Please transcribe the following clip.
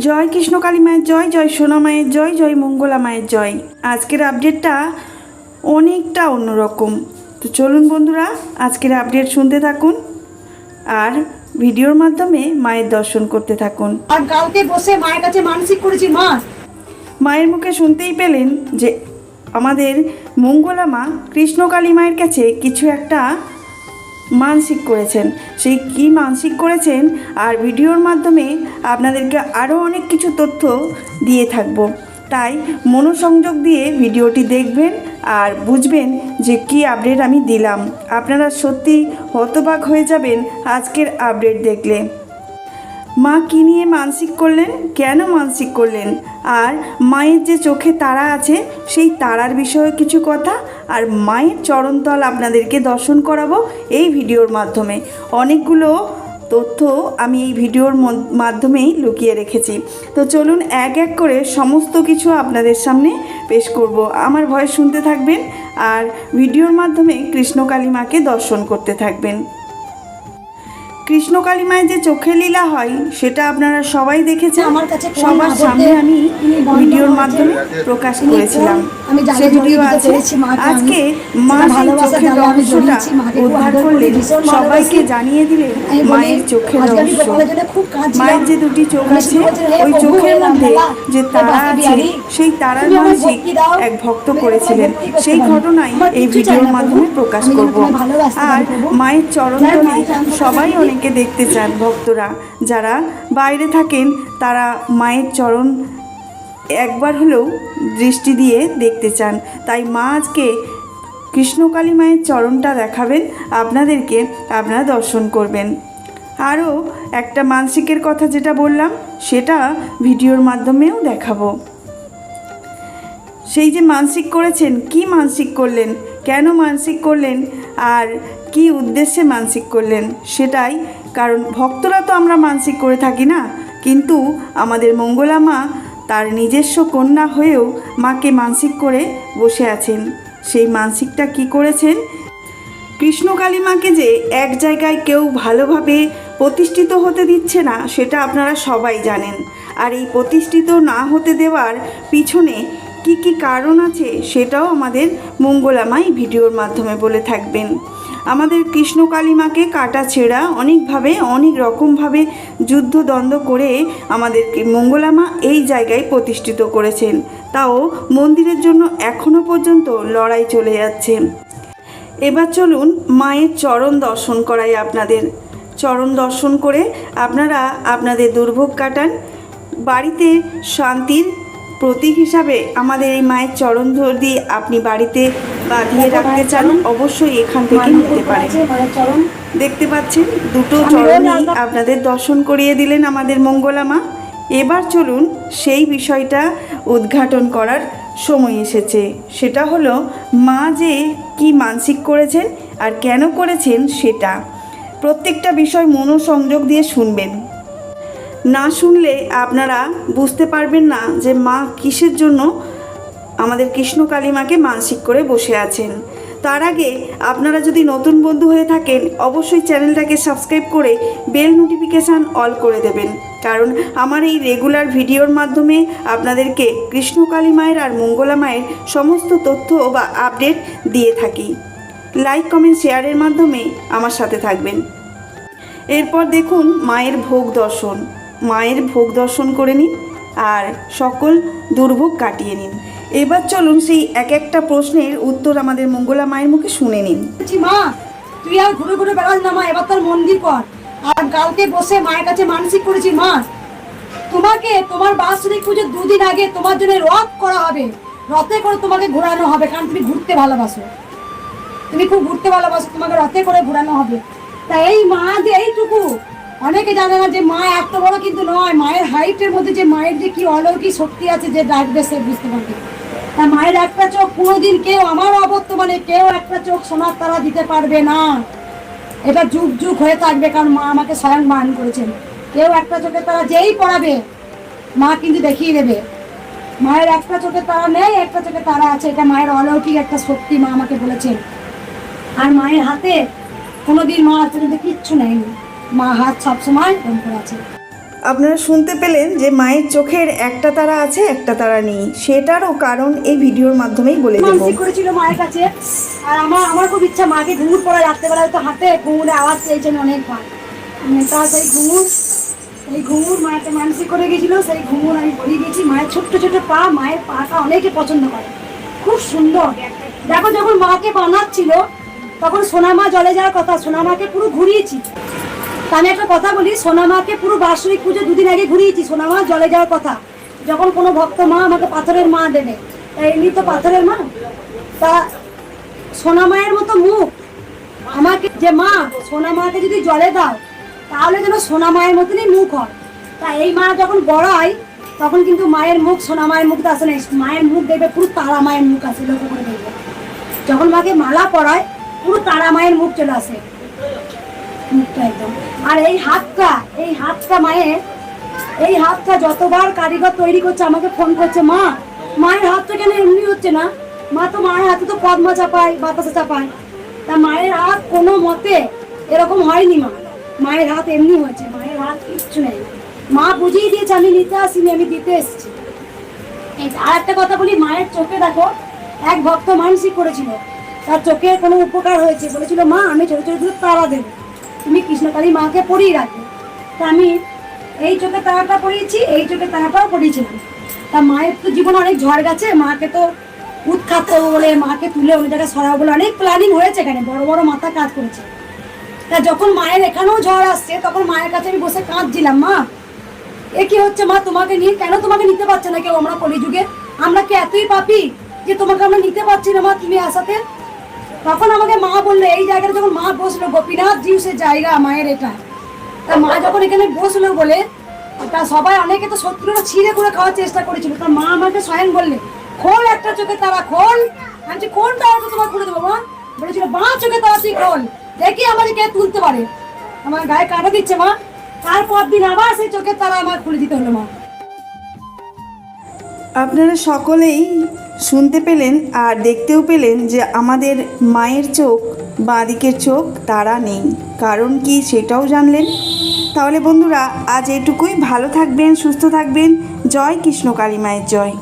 জয় কৃষ্ণ কালী মায়ের জয়, জয় সোনা মায়ের জয়, জয় মঙ্গলা মায়ের জয়। আজকের আপডেটটা অনেকটা অন্যরকম। তো চলুন বন্ধুরা, আজকের আপডেট শুনতে থাকুন আর ভিডিওর মাধ্যমে মায়ের দর্শন করতে থাকুন। আর কালকে বসে মায়ের কাছে মানসিক করেছি মায়ের মুখে শুনতেই পেলেন যে আমাদের মঙ্গলা মা কৃষ্ণ কালী মায়ের কাছে কিছু একটা মানসিক করেছেন। সেই কি মানসিক করেছেন আর ভিডিওর মাধ্যমে আপনাদেরকে আরও অনেক কিছু তথ্য দিয়ে থাকব, তাই মনোসংযোগ দিয়ে ভিডিওটি দেখবেন আর বুঝবেন যে কি আপডেট আমি দিলাম। আপনারা সত্যি হতবাক হয়ে যাবেন আজকের আপডেট দেখলে। মা কী নিয়ে মানসিক করলেন, কেন মানসিক করলেন, আর মায়ের যে চোখে তারা আছে সেই তারার বিষয়ে কিছু কথা, আর মায়ের চরণতল আপনাদেরকে দর্শন করাবো এই ভিডিওর মাধ্যমে। অনেকগুলো তথ্য আমি এই ভিডিওর মাধ্যমেই লুকিয়ে রেখেছি। তো চলুন এক এক করে সমস্ত কিছু আপনাদের সামনে পেশ করব। আমার ভয়েস শুনতে থাকবেন আর ভিডিওর মাধ্যমে কৃষ্ণ কালী মাকে দর্শন করতে থাকবেন। কৃষ্ণ কালী মায়ের যে চোখে লীলা হয় সেটা আপনারা সবাই দেখেছেন। সবার সামনে আমি ভিডিওর মাধ্যমে প্রকাশ করেছিলাম সে ভিডিও আছে। আজকে মা সেই চোখের রহস্যটা উদ্ধার করলে সবাইকে জানিয়ে দিলেন মায়ের চোখের রহস্য। মায়ের যে দুটি চোখ আছে ওই চোখের মধ্যে যে তারা আছে সেই তারার মানসিক এক ভক্ত করেছিলেন। সেই ঘটনাই এই ভিডিওর মাধ্যমে প্রকাশ করব। আর মায়ের চরণতলে সবাই অনেকে দেখতে চান, ভক্তরা যারা বাইরে থাকেন তারা মায়ের চরণ একবার হলেও দৃষ্টি দিয়ে দেখতে চান। তাই মা আজকে কৃষ্ণকালী মায়ের চরণটা দেখাবেন আপনাদেরকে, আপনারা দর্শন করবেন। আরও একটা মানসিকের কথা যেটা বললাম সেটা ভিডিওর মাধ্যমেও দেখাবো। সেই যে মানসিক করেছেন, কি মানসিক করলেন, কেন মানসিক করলেন আর কি উদ্দেশ্যে মানসিক করলেন সেটাই। কারণ ভক্তরা তো আমরা মানসিক করে থাকি না, কিন্তু আমাদের মঙ্গলা মা তার নিজস্ব কন্যা হয়েও মাকে মানসিক করে বসে আছেন। সেই মানসিকটা কি করেছেন? কৃষ্ণ কালী মাকে যে এক জায়গায় কেউ ভালোভাবে প্রতিষ্ঠিত হতে দিচ্ছে না সেটা আপনারা সবাই জানেন। আর এই প্রতিষ্ঠিত না হতে দেওয়ার পিছনে কি কি কারণ আছে সেটাও আমাদের মঙ্গলা মা এই ভিডিওর মাধ্যমে বলে থাকবেন। আমাদের কৃষ্ণ কালী মাকে কাটা ছেঁড়া অনেকভাবে অনেক রকমভাবে যুদ্ধদ্বন্দ্ব করে আমাদেরকে মঙ্গলা মা এই জায়গায় প্রতিষ্ঠিত করেছেন। তাও মন্দিরের জন্য এখনও পর্যন্ত লড়াই চলে যাচ্ছে। এবার চলুন মায়ের চরণ দর্শন করাই আপনাদের। চরণ দর্শন করে আপনারা আপনাদের দুর্ভোগ কাটান। বাড়িতে শান্তির প্রতীক হিসাবে আমাদের এই মায়ের চরণ যদি আপনি বাড়িতে বাঁধিয়ে রাখতে চান অবশ্যই এখান থেকে নিতে পারেন। দেখতে পাচ্ছেন দুটো চরণই আপনাদের দর্শন করিয়ে দিলেন আমাদের মঙ্গলা মা। এবার চলুন সেই বিষয়টা উদ্ঘাটন করার সময় এসেছে। সেটা হলো মা যে কি মানসিক করেছেন আর কেন করেছেন সেটা। প্রত্যেকটা বিষয় মনোসংযোগ দিয়ে শুনবেন, না শুনলে আপনারা বুঝতে পারবেন না যে মা কিসের জন্য আমাদের কৃষ্ণ কালী মাকে মানসিক করে বসে আছেন। তার আগে আপনারা যদি নতুন বন্ধু হয়ে থাকেন অবশ্যই চ্যানেলটাকে সাবস্ক্রাইব করে বেল নোটিফিকেশান অল করে দেবেন, কারণ আমার এই রেগুলার ভিডিওর মাধ্যমে আপনাদেরকে কৃষ্ণ কালী মায়ের আর মঙ্গলা মায়ের সমস্ত তথ্য বা আপডেট দিয়ে থাকি। লাইক কমেন্ট শেয়ারের মাধ্যমে আমার সাথে থাকবেন। এরপর দেখুন মায়ের ভোগ দর্শন। মায়ের ভোগ দর্শন করে নিন আর সকল দুর্ভোগ কাটিয়ে নিন। এবার চলুন সেই এক একটা প্রশ্নের উত্তর আমাদের মঙ্গলা মায়ের মুখে শুনে নিন। মা তুই আর ঘুরে ঘুরে বেড়াস না মা, এবার তোর মন্দির কর। আর কালকে বসে মায়ের কাছে মানসিক করেছি মা, তোমাকে তোমার বাৎসরিক পুজোর 2 দিন আগে তোমার জন্য রথ করা হবে। রথে করে তোমাকে ঘোরানো হবে, কারণ তুমি ঘুরতে ভালোবাসো, তুমি খুব ঘুরতে ভালোবাসো, তোমাকে রথে করে ঘোরানো হবে। তাই এই মা যে এইটুকু, অনেকে জানে না যে মা এত বড় কিন্তু নয়। মায়ের হাইটের মধ্যে যে মায়ের যে কি অলৌকিক শক্তি আছে যে ডাকবে সে বুঝতে পারবে। তা মায়ের একটা চোখ কোনোদিন কেউ, আমার অবর্তমানে কেউ একটা চোখ সোনার তারা দিতে পারবে না। এটা যুগ যুগ হয়ে থাকবে, কারণ মা আমাকে স্বয়ং মান করেছেন। কেউ একটা চোখের তারা যেই পড়াবে মা কিন্তু দেখিয়ে দেবে। মায়ের একটা চোখের তারা নেই, একটা চোখে তারা আছে, এটা মায়ের অলৌকিক একটা শক্তি মা আমাকে বলেছেন। আর মায়ের হাতে কোনোদিন মা পর্যন্ত কিচ্ছু নেই। মা হাত সবসময় এরকম করে আছে। আপনারা শুনতে পেলেন যে মায়ের চোখের একটা তারা আছে, একটা তারা নেই। সেটারও কারণ এই ভিডিওর মাধ্যমেই বলে দেবো। মানসিক করেছিল মায়ের কাছে। আর আমার খুব ইচ্ছা মাকে ঘুঙুর পরে রাত্রেবেলায় তো হাতে ঘুঙুরে আওয়াজ পেয়েছেন অনেকবার। তা সেই ঘুঙুর মায়ের মানসিক করে গেছিল, সেই ঘুঙুর আমি পরিয়ে দিয়েছি। মায়ের ছোট্ট ছোট্ট পা, মায়ের পাটা অনেকে পছন্দ করে, খুব সুন্দর। দেখো যখন মাকে বানাচ্ছিল তখন সোনামা জলে যাওয়ার কথা, সোনামাকে পুরো ঘুরিয়েছি। তা আমি একটা কথা বলি, সোনামাকে পুরো বাৎসরিক পুজো 2 দিন আগে ঘুরিয়েছি। সোনামা জলে যাওয়ার কথা, যখন কোনো ভক্ত মা আমাকে পাথরের মা দেবে, তাই এমনি তো পাথরের মা, তা সোনামায়ের মতো মুখ আমাকে, যে মা সোনামাকে যদি জলে দাও তাহলে যেন সোনামায়ের মতনই মুখ হয়। তা এই মা যখন বড়াই তখন কিন্তু মায়ের মুখ সোনামায়ের মুখটা আসে না, মায়ের মুখ দেখবে পুরো তারা মায়ের মুখ আসে। লক্ষ্য করে দেখবে যখন মাকে মালা পরায় পুরো তারা মায়ের মুখ চলে আসে, মুখটা একদম। আর এই হাতটা মায়ের, এই হাতটা যতবার কারিগর তৈরি করছে আমাকে ফোন করছে, মা মায়ের হাতটা কেন এমনি হচ্ছে না? মা তো মায়ের হাতে তো পদ্মা চাপায়, বাতাসা চাপায়, তা মায়ের হাত কোনো মতে এরকম হয়নি। মায়ের হাত এমনি হয়েছে, মায়ের হাত কিচ্ছু নেই। মা বুঝিয়ে দিয়েছে, আমি নিতে আসিনি, আমি দিতে এসেছি। আর একটা কথা বলি, মায়ের চোখে দেখো এক ভক্ত মানসিক করেছিল, তার চোখে কোনো উপকার হয়েছে। বলেছিল মা আমি ছোট ছোট তারা দেবো, তুমি কৃষ্ণকালী মাকে পরিয়ে রাখবে। তা আমি এই চোখে তারাটা পরিয়েছি, এই চোখে তারাটাও পরিয়েছিলাম। তা মায়ের তো জীবনে অনেক ঝড় গেছে, মাকে তো উৎখাত বলে, মাকে তুলে অন্য জায়গায় সরাবো বলে অনেক প্ল্যানিং হয়েছে, এখানে বড় বড় মাথা কাজ করেছে। তা যখন মায়ের এখানেও ঝড় আসছে তখন মায়ের কাছে আমি বসে কাঁদছিলাম, মা এ কি হচ্ছে মা, তোমাকে নিয়ে কেন তোমাকে নিতে পারছে না কেউ? আমরা কলিযুগে আমরা কি এতই পাপি যে তোমাকে আমরা নিতে পারছি না মা তুমি আসাতে? তখন আমাকে মা বললো, এই জায়গাটা যখন মা বসলো, গোপীনাথ জিউ সে জায়গা মায়ের এটা। তা মা যখন এখানে বসলো বলে, তা সবাই অনেকে তো শত্রুরা ছিঁড়ে করে খাওয়ার চেষ্টা করেছিল। তা মা আমাকে স্বয়ং বললে, খোল একটা চোখে তারা খোল। আমি কোন তারাটা তোমার খুলে দেবো মা? বলেছিল বাঁ চোখে তারা তুই খোল, দেখি আমাকে কে তুলতে পারে। আমার গায়ে কাটা দিচ্ছে মা। তারপর দিন আবার সেই চোখের তারা আমার খুলে দিতে হলো মা। আপনারা সকলেই শুনতে পেলেন আর দেখতেও পেলেন যে আমাদের মায়ের চোখ, বাঁ দিকের চোখ তারা নেই। কারণ কি সেটাও জানলেন। তাহলে বন্ধুরা আজ এটুকুই। ভালো থাকবেন, সুস্থ থাকবেন। জয় কৃষ্ণ কালী মায়ের জয়।